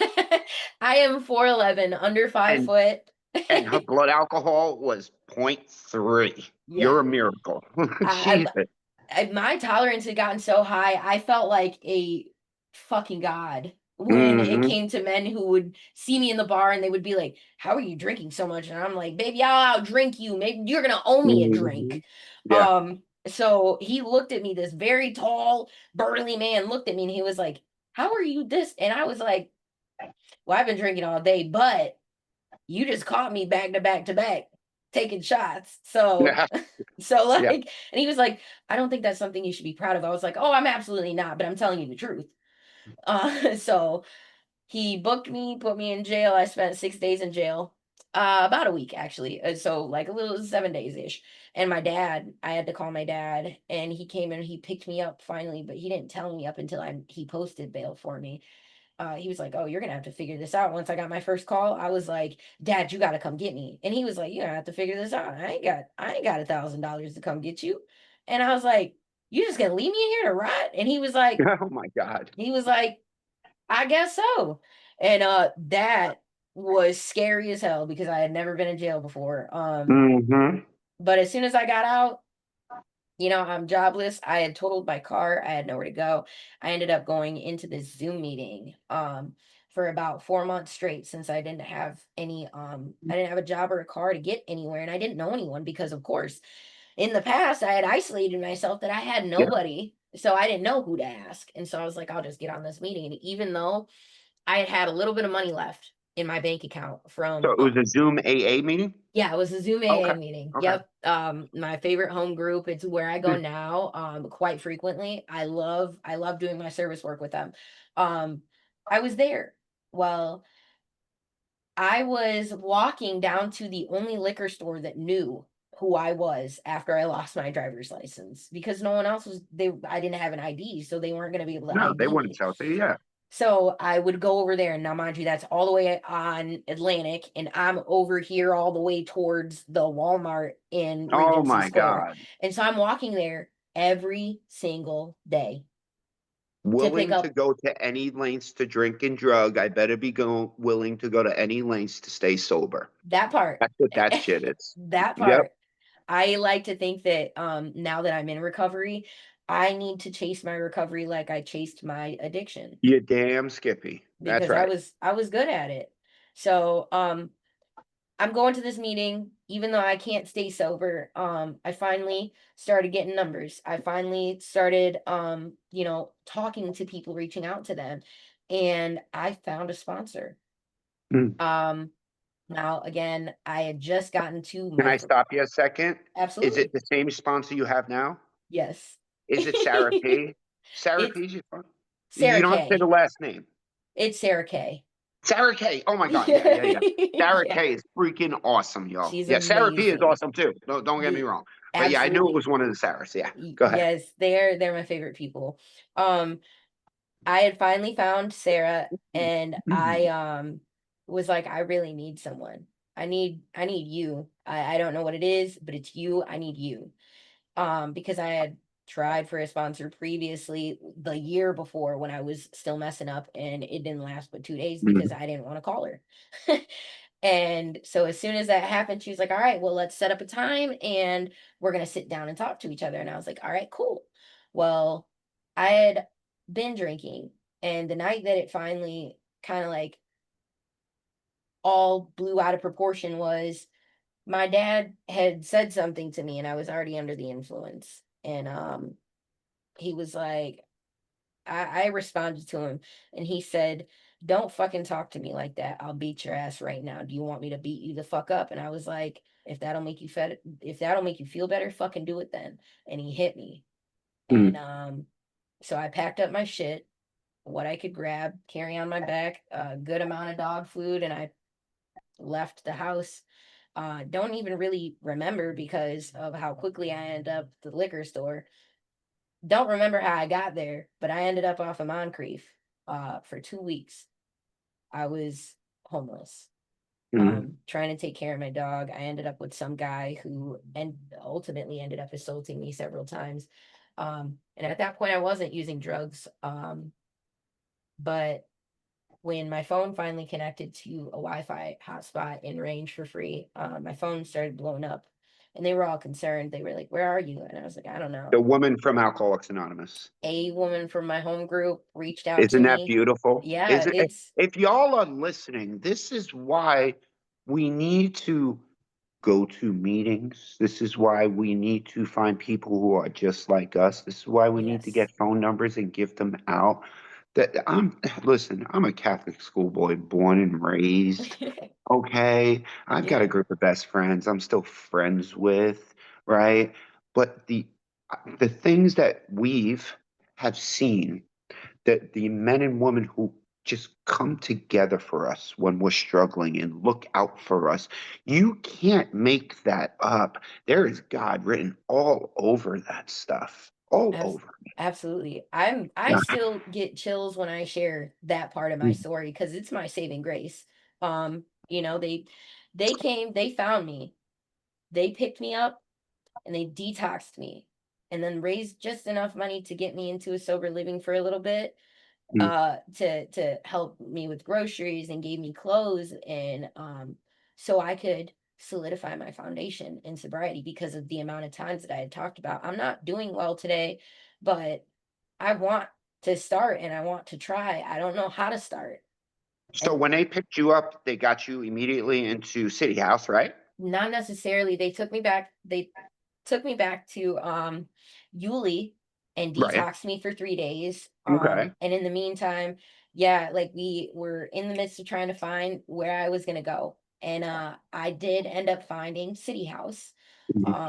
I am 4'11", under 5 And foot. and her blood alcohol was 0.3. Yeah. You're a miracle. I, Jesus. my tolerance had gotten so high, I felt like a fucking god when it Hmm. came to men who would see me in the bar and they would be like, "How are you drinking so much?" And I'm like, "Baby, I'll outdrink you. Maybe you're gonna owe me a Hmm. drink." Yeah. So he looked at me, this very tall, burly man looked at me and he was like, "How are you this?" And I was like, "Well, I've been drinking all day, but you just caught me back to back to back taking shots." So Yeah. so like, Yeah. and he was like, "I don't think that's something you should be proud of." I was like, "Oh, I'm absolutely not, but I'm telling you the truth." So he booked me, put me in jail. I spent 6 days in jail, about a week actually. So like a little 7 days ish. And my dad, I had to call my dad, and he came and he picked me up finally, but he didn't tell me up until he posted bail for me. He was like, "Oh, you're gonna have to figure this out." Once I got my first call, I was like, "Dad, you gotta come get me." And he was like, "You're gonna have to figure this out. I ain't got $1,000 to come get you." And I was like, "You just gonna leave me in here to rot?" And Oh my God. he was like, "I guess so." And that was scary as hell because I had never been in jail before. Hmm. But as soon as I got out, I'm jobless. I had totaled my car. I had nowhere to go. I ended up going into this Zoom meeting for about 4 months straight since I didn't have a job or a car to get anywhere, and I didn't know anyone because of course in the past I had isolated myself that I had Yeah. nobody. So I didn't know who to ask. And so I was like, I'll just get on this meeting. And even though I had had a little bit of money left, in my bank account from So it was a Zoom AA meeting? yeah, it was a Zoom AA Okay, meeting. okay. Yep. My favorite home group. It's where I go Mm. now, quite frequently. I love doing my service work with them. Um, I was there. Well, I was walking down to the only liquor store that knew who I was after I lost my driver's license because no one else was I didn't have an ID, so they weren't going to be able to No, they ID wouldn't me. sell to you, yeah. So I would go over there, and now mind you, that's all the way on Atlantic, and I'm over here all the way towards the Walmart in Oh Regency my Square. God. And so I'm walking there every single day to pick Willing to up go to any lengths to drink and drug, I better be willing to go to any lengths to stay sober. that part. That's what that shit is. That Yep. part. I like to think that now that I'm in recovery, I need to chase my recovery like I chased my addiction You damn Skippy. That's because I right. was I was good at it. So I'm going to this meeting, even though I can't stay sober. I finally started getting numbers. I finally started, talking to people, reaching out to them, and I found a sponsor. Mm. Um, Now, again, I had just gotten to Can my I stop you a second? Is it absolutely the same sponsor you have now? yes. Is it Sarah P? Sarah It's P's your sponsor? You Sarah don't have to say the K. last name. It's Sarah K. Sarah K. Oh my God. Yeah, yeah, yeah. Sarah Yeah, K is freaking awesome, y'all. she's Yeah, Sarah P is amazing. awesome too. Don't get me The wrong. But yeah, I knew it absolutely was one of the Sarahs. Yeah. Go ahead. yes, they're my favorite people. Um, I had finally found Sarah and I was like, I really need someone. I need you. I don't know what it is, but it's you. I need you. Because I had tried for a sponsor previously the year before when I was still messing up and it didn't last but 2 days because Mhm. I didn't want to call her. And so as soon as that happened, she was like, all right, well, let's set up a time and we're gonna sit down and talk to each other. And I was like, all right, cool. Well, I had been drinking, and the night that it finally kind of like all blew out of proportion was my dad had said something to me and I was already under the influence. And he was like, I responded to him and he said, don't fucking talk to me like that. I'll beat your ass right now. Do you want me to beat you the fuck up? And I was like, if that'll make you feel better, fucking do it then. And he hit me. And Mm. so I packed up my shit, what I could grab, carry on my back, a good amount of dog food, and I left the house. Don't even really remember because of how quickly I ended up at the liquor store. Don't remember how I got there, but I ended up off of Moncrief for 2 weeks. I was homeless, Mm. trying to take care of my dog. I ended up with some guy who and ultimately ended up assaulting me several times. And at that point, I wasn't using drugs. But when my phone finally connected to a Wi-Fi hotspot in range for free, my phone started blowing up, and they were all concerned. They were like, "Where are you?" And I was like, "I don't know." The woman from Alcoholics Anonymous. A woman from my home group reached out to Isn't that me. beautiful? Yeah, Isn't it's if y'all are listening, this is why we need to go to meetings. This is why we need to find people who are just like us. This is why we need to yes. get phone numbers and give them out. That I'm listen, I'm a Catholic schoolboy born and raised. Okay. I've got a Yeah, group of best friends I'm still friends with, right? But the things that we've have seen that the men and women who just come together for us when we're struggling and look out for us. You can't make that up. There is God written all over that stuff, all abs- over. absolutely. I still get chills when I share that part of my story because it's my saving grace. They came, they found me, they picked me up, and they detoxed me, and then raised just enough money to get me into a sober living for a little bit, Mm. to help me with groceries and gave me clothes and so I could solidify my foundation in sobriety because of the amount of times that I had talked about. I'm not doing well today, but I want to start and I want to try. I don't know how to start. So And when they picked you up, they got you immediately into City House, right? not necessarily they took me back to Yulee and Right. detoxed me for 3 days. Okay. And in the meantime, yeah, like we were in the midst of trying to find where I was gonna go. And I did end up finding City House.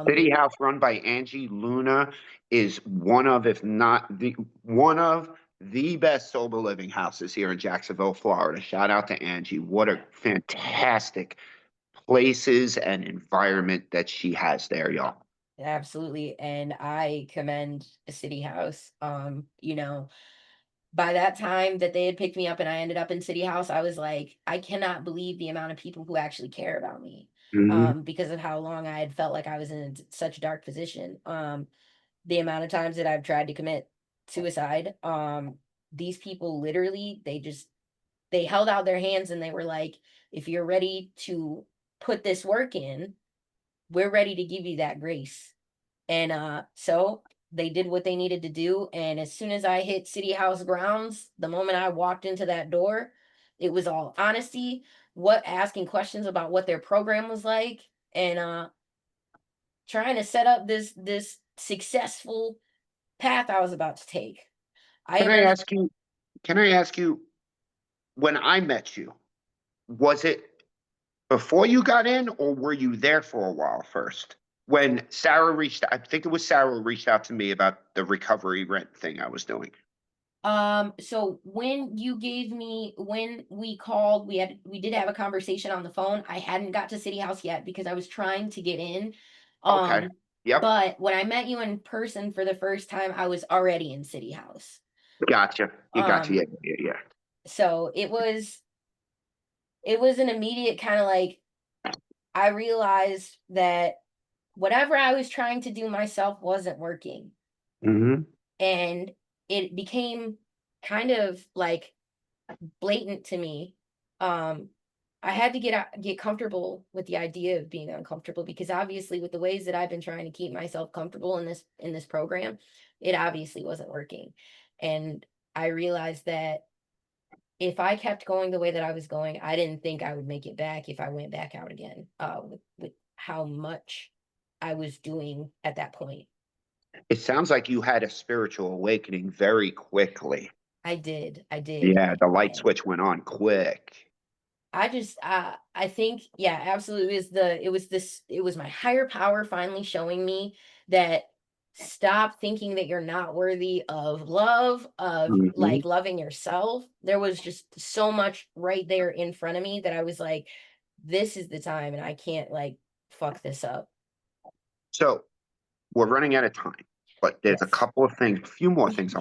City House run by Angie Luna is one of, if not the one of the best sober living houses here in Jacksonville, Florida. Shout out to Angie. What a fantastic places and environment that she has there, y'all. Absolutely. And I commend City House. By that time that they had picked me up and I ended up in City House, I was like, I cannot believe the amount of people who actually care about me. Hmm. Because of how long I had felt like I was in such a dark position. The amount of times that I've tried to commit suicide, these people literally, they held out their hands and they were like, if you're ready to put this work in, we're ready to give you that grace. And so they did what they needed to do. And as soon as I hit City House grounds, the moment I walked into that door, it was all honesty, what asking questions about what their program was like, and trying to set up this successful path I was about to take. I Can I eventually ask you? Can I ask you? When I met you, was it before you got in, or were you there for a while first? When Sarah reached, I think it was Sarah reached out to me about the recovery rent thing I was doing. so when we called, we did have a conversation on the phone. I hadn't got to City House yet because I was trying to get in. Okay. Um, Yep. but when I met you in person for the first time, I was already in City House. Gotcha. You gotcha. Um, Yeah, yeah, yeah. so it was an immediate kind of like I realized that whatever I was trying to do myself wasn't working. Hmm. And it became kind of like blatant to me. Um, I had to get comfortable with the idea of being uncomfortable because obviously with the ways that I've been trying to keep myself comfortable in this program, it obviously wasn't working. And I realized that if I kept going the way that I was going, I didn't think I would make it back if I went back out again, with how much I was doing at that point. It sounds like you had a spiritual awakening very quickly. I did. Yeah, the light And switch went on quick. I think, yeah, absolutely, it was my higher power finally showing me that stop thinking that you're not worthy of love, of Hmm. like loving yourself. There was just so much right there in front of me that I was like, this is the time and I can't like fuck this up. So we're running out of time, but there's a Yes. couple of things, a few more things I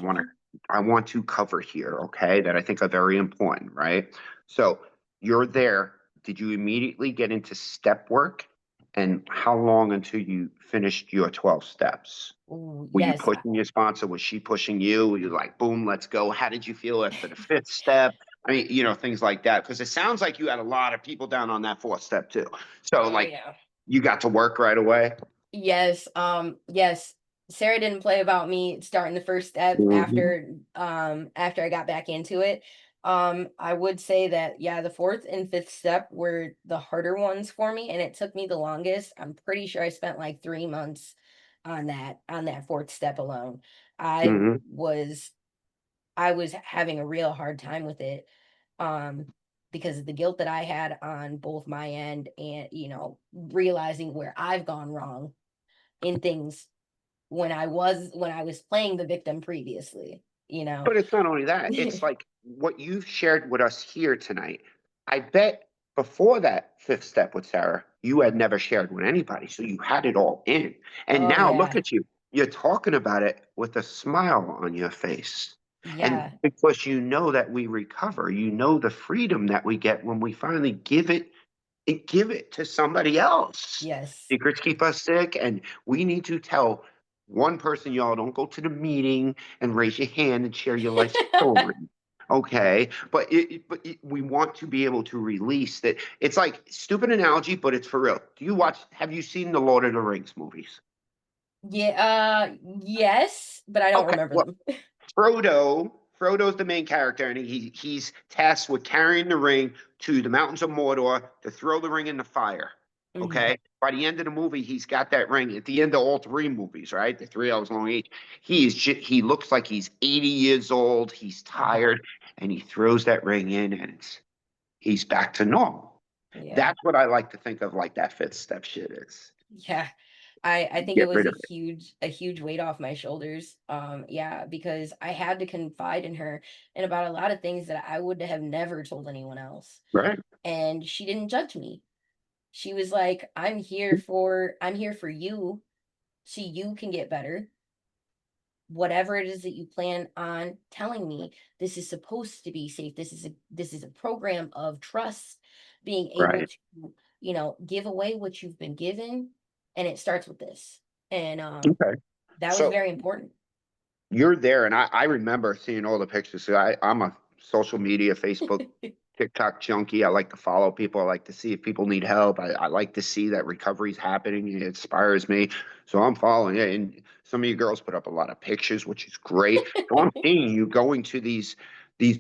want to cover here, okay, that I think are very important, right? So you're there. Did you immediately get into step work? And how long until you finished your 12 steps? Ooh, Were you yes. pushing your sponsor? Was she pushing you? Were you like, boom, let's go? How did you feel after the fifth step? I mean, things like that. Because it sounds like you had a lot of people down on that fourth step too. So, Oh like, yeah. you got to work right away. Yes, yes. Sarah didn't play about me starting the first step Hmm. after I got back into it. I would say that yeah, the fourth and fifth step were the harder ones for me and it took me the longest. I'm pretty sure I spent like 3 months on that fourth step alone. I Hmm. was I was having a real hard time with it. Um because of the guilt that I had on both my end and realizing where I've gone wrong in things when I was playing the victim previously, you know? But it's not only that, it's like what you've shared with us here tonight. I bet before that fifth step with Sarah, you had never shared with anybody. So you had it all in. And Oh, now look yeah. at you. You're talking about it with a smile on your face. And Yeah. because you know that we recover, you know the freedom that we get when we finally give it to somebody else. Yes. Secrets keep us sick, and we need to tell one person, y'all, don't go to the meeting and raise your hand and share your life story. Okay, we want to be able to release that. It's like stupid analogy, but it's for real. Have you seen the Lord of the Rings movies? Yeah, yes, but I don't Okay, remember well, them. Frodo's the main character, and he's tasked with carrying the ring to the mountains of Mordor to throw the ring in the fire. Mhm. Okay. By the end of the movie, he's got that ring. At the end of all three movies, right? The 3 hours long each. He looks like he's 80 years old. He's Wow. tired. and he throws that ring in, and he's back to normal. Yeah. That's what I like to think of like that fifth step shit is. Yeah. I think it Get was rid of it. a huge weight off my shoulders. Yeah, because I had to confide in her and about a lot of things that I would have never told anyone else. Right. And she didn't judge me. She was like, I'm here for you so you can get better. Whatever it is that you plan on telling me, this is supposed to be safe. This is a program of trust, being able Right. to, give away what you've been given, and it starts with this. And Okay. that was So very important. you're there, and I remember seeing all the pictures. So I'm a social media, Facebook, TikTok junkie. I like to follow people. I like to see if people need help. I like to see that recovery is happening. It inspires me. So I'm following it. And some of you girls put up a lot of pictures, which is great. So I'm seeing you going to these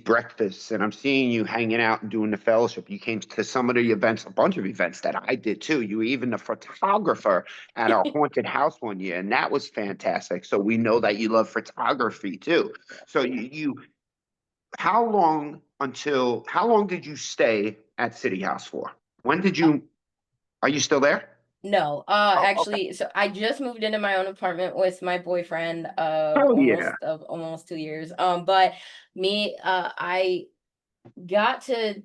breakfasts, and I'm seeing you hanging out and doing the fellowship. You came to some of the events, a bunch of events that I did too. You were even the photographer at our haunted house one year, and that was fantastic. So we know that you love photography too. So how long did you stay at City House for? When did Uh, you are you still there? no, Oh, okay. actually, so I just moved into my own apartment with my boyfriend of Oh yeah. almost 2 years. But me, I got to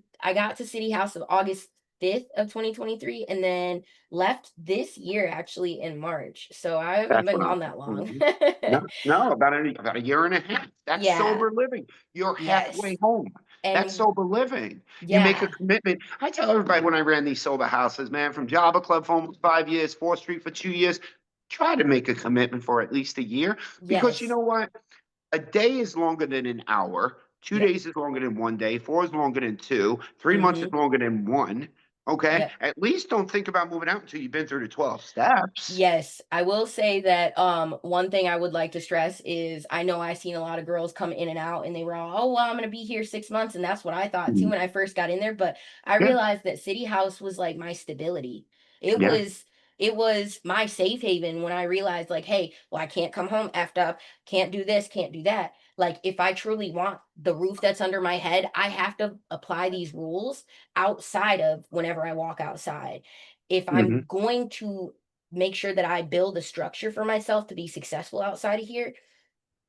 City House of August 5th of 2023, and then left this year actually in March. So I haven't That's been what I'm gone that long. mhm. No, no, about a year and a half. That's Yeah. sober living. You're halfway Yes. home. That's And sober living. You make a yeah. commitment. I tell everybody when I ran these sober houses, man, from Java Club for almost 5 years, 4th Street for 2 years, try to make a commitment for at least a year. Because you Yes. know what? A day is longer than an hour. Two Yep. days is longer than one day. Four is longer than two. 3 months is Mhm. longer than one. Okay. Yep. At least don't think about moving out until you've been through the 12 steps. Yes, I will say that one thing I would like to stress is I know I've seen a lot of girls come in and out and they were all, oh well, I'm gonna be here 6 months, and that's what I thought too Mm. when I first got in there. But I Yeah. realized that City House was like my stability. It Yeah. was it was my safe haven when I realized like, hey, well, I can't come home effed up, can't do this, can't do that. Like if I truly want the roof that's under my head, I have to apply these rules outside of whenever I walk outside. If Hmm. I'm going to make sure that I build a structure for myself to be successful outside of here,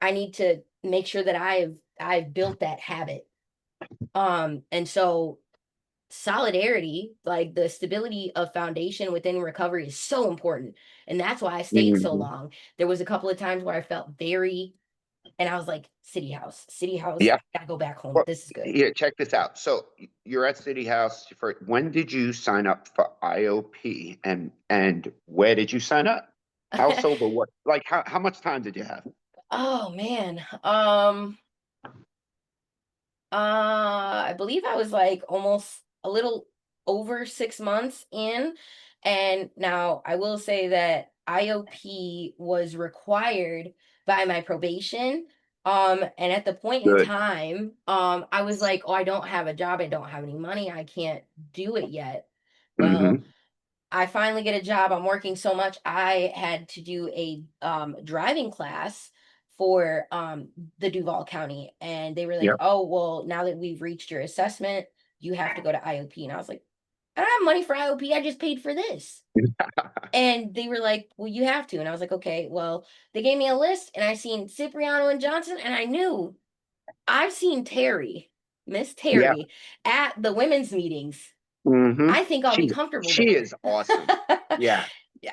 I need to make sure that I've built that habit. And so solidarity, like the stability of foundation within recovery is so important. And that's why I stayed so Hmm. long. There was a couple of times where I felt very and I was like, City House, Yeah. gotta go back home. Well, This is good. here, check this out. So you're at City House for when did you sign up for IOP and where did you sign up? How sober what like how much time did you have? Oh man. I believe I was like almost a little over 6 months in. And now I will say that IOP was required by my probation. And at the point in Good. time, I was like, oh, I don't have a job, I don't have any money, I can't do it yet. Well, Hmm. I finally get a job. I'm working so much. I had to do a driving class for the Duval County, and they were like, Yep. "Oh, well, now that we've reached your assessment, you have to go to IOP." And I was like, "I don't have money for IOP. I just paid for this." And they were like, "Well, you have to." And I was like, "Okay." Well, they gave me a list, and I seen Cipriano and Johnson, and I knew I've seen Terry, Miss Yeah. Terry, at the women's meetings. Hmm. I think I'll be comfortable She there. is awesome. Yeah.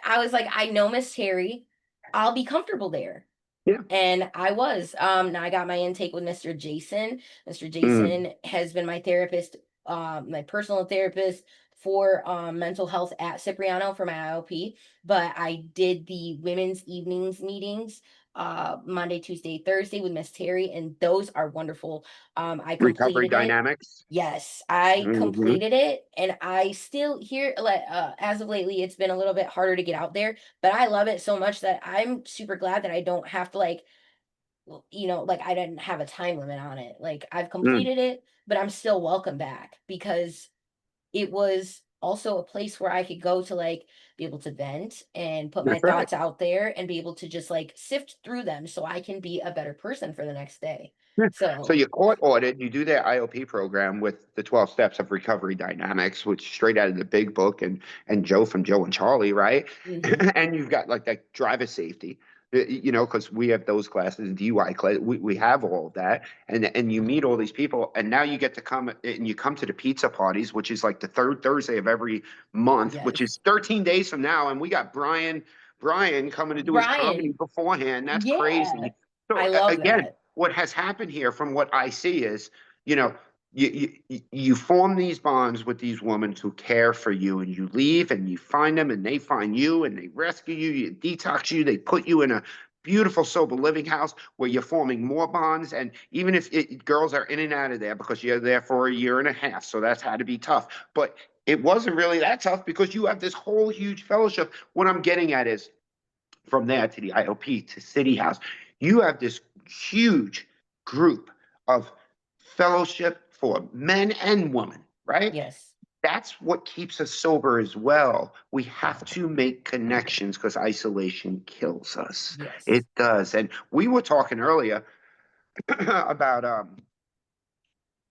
I was like, I know Miss Terry. I'll be comfortable there. Yeah. And I was. Now I got my intake with Mr. Jason. Mr. Mm. Jason has been my therapist, my personal therapist for mental health at Cipriano for my IOP. But I did the women's evenings meetings Monday, Tuesday, Thursday with Miss Terry, and those are wonderful. I Recovery completed it. dynamics. Yes, I Hmm. completed it, and I still here like as of lately it's been a little bit harder to get out there, but I love it so much that I'm super glad that I don't have to like like I didn't have a time limit on it. Like I've Mm. completed it, but I'm still welcome back because it was also a place where I could go to, like, be able to vent and put my That's right. thoughts out there and be able to just, like, sift through them so I can be a better person for the next day. Yeah. So So you court audit, you do their IOP program with the 12 steps of recovery dynamics, which straight out of the big book and Joe from Joe and Charlie, right? mhm, And you've got like that driver safety, because we have those classes, DUI class, we have all of that. And you meet all these people, and now you get to come and you come to the pizza parties, which is like the third Thursday of every month, which yes. is 13 days from now. And we got Brian coming to do his comedy Brian, beforehand. That's yeah. crazy. So I love again, that. what has happened here from what I see is, you know, you form these bonds with these women who care for you, and you leave and you find them and they find you and they rescue you, you detox you, they put you in a beautiful sober living house where you're forming more bonds. And even if girls are in and out of there because you're there for a year and a half, so that's had to be tough. But it wasn't really that tough because you have this whole huge fellowship. What I'm getting at is from there to the IOP to City House, you have this huge group of fellowship for men and women, right? Yes. That's what keeps us sober as well. We have to make connections because isolation kills us. Yes. It does. And we were talking earlier about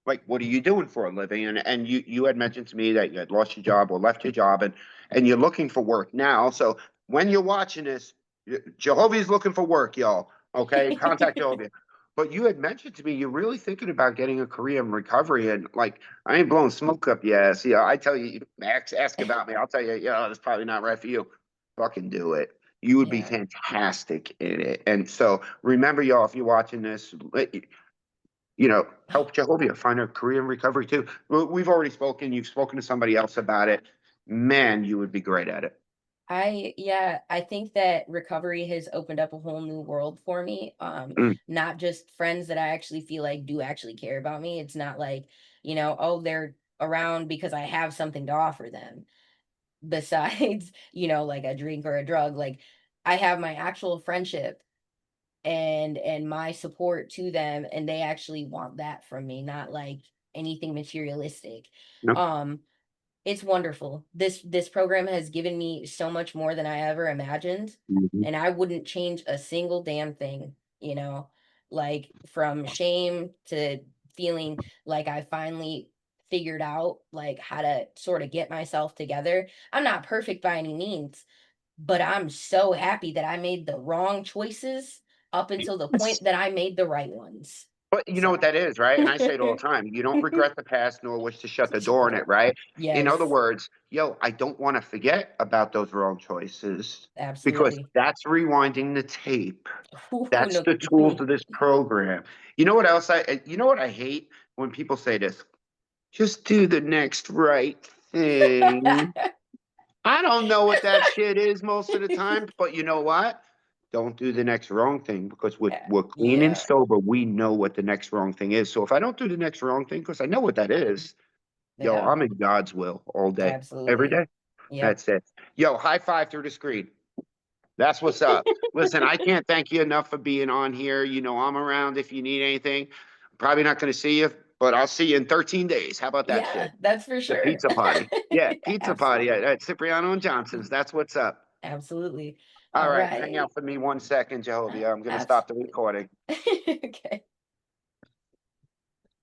like what are you doing for a living? And you had mentioned to me that you had lost your job or left your job, and you're looking for work now. So when you're watching this, Jehovah's looking for work, y'all. Okay, contact Jehovah. But you had mentioned to me you're really thinking about getting a career in recovery, and like I ain't blowing smoke up your ass. Yeah, I tell you, ask about me. I'll tell you, yeah, that's probably not right for you. Fucking do it. You would be Yeah. fantastic in it. And so remember, y'all, if you're watching this, help Jehovah find a career in recovery too. We've already spoken. You've spoken to somebody else about it. Man, you would be great at it. Yeah, I think that recovery has opened up a whole new world for me. Mm, Not just friends that I actually feel like do actually care about me. It's not like, oh, they're around because I have something to offer them besides, like a drink or a drug. Like I have my actual friendship and my support to them, and they actually want that from me, not like anything materialistic. no. Um it's wonderful. This program has given me so much more than I ever imagined, Mhm. and I wouldn't change a single damn thing, like from shame to feeling like I finally figured out like how to sort of get myself together. I'm not perfect by any means, but I'm so happy that I made the wrong choices up until the point that I made the right ones. But you know what So that is, right? And I say it all the time. You don't regret the past nor wish to shut the shut the door on it, door. right? In other Yes, words, yo, I don't want to forget about those wrong choices because absolutely. that's rewinding the tape. Ooh, That's no the kidding tools me. of this program. You know what I hate when people say this? Just do the next right thing. I don't know what that shit is most of the time, but you know what? Don't do the next wrong thing because we're clean and Yeah, sober. We know what the next wrong thing is. So if I don't do the next wrong thing, because I know what that is, yo, yeah, I'm in God's will all day, every absolutely. day. Yep. That's it. Yo, high five through the screen. That's what's up. Listen, I can't thank you enough for being on here. You know, I'm around if you need anything. Probably not going to see you, but I'll see you in 13 days. How about that Yeah, shit? that's for The sure. pizza party. Yeah, pizza party Absolutely. at Cipriano and Johnson's. That's what's up. Absolutely. All All right, hang right. out for me 1 second, Jehovah. I'm going to Abs stop the recording. Okay.